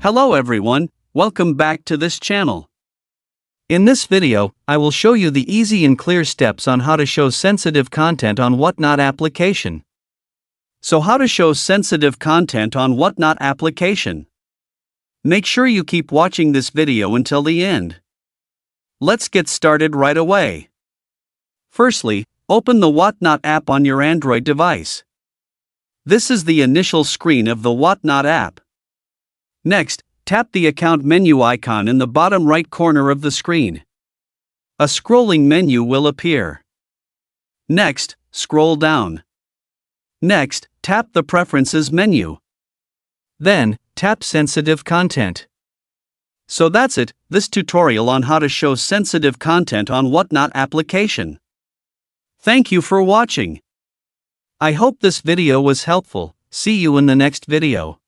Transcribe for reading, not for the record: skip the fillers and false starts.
Hello everyone, welcome back to this channel. In this video, I will show you the easy and clear steps on how to show sensitive content on Whatnot application. So how to show sensitive content on Whatnot application? Make sure you keep watching this video until the end. Let's get started right away. Firstly, open the Whatnot app on your Android device. This is the initial screen of the Whatnot app. Next, tap the account menu icon in the bottom right corner of the screen. A scrolling menu will appear. Next, scroll down. Next, tap the Preferences menu. Then, tap Sensitive Content. So that's it, this tutorial on how to show sensitive content on Whatnot application. Thank you for watching. I hope this video was helpful. See you in the next video.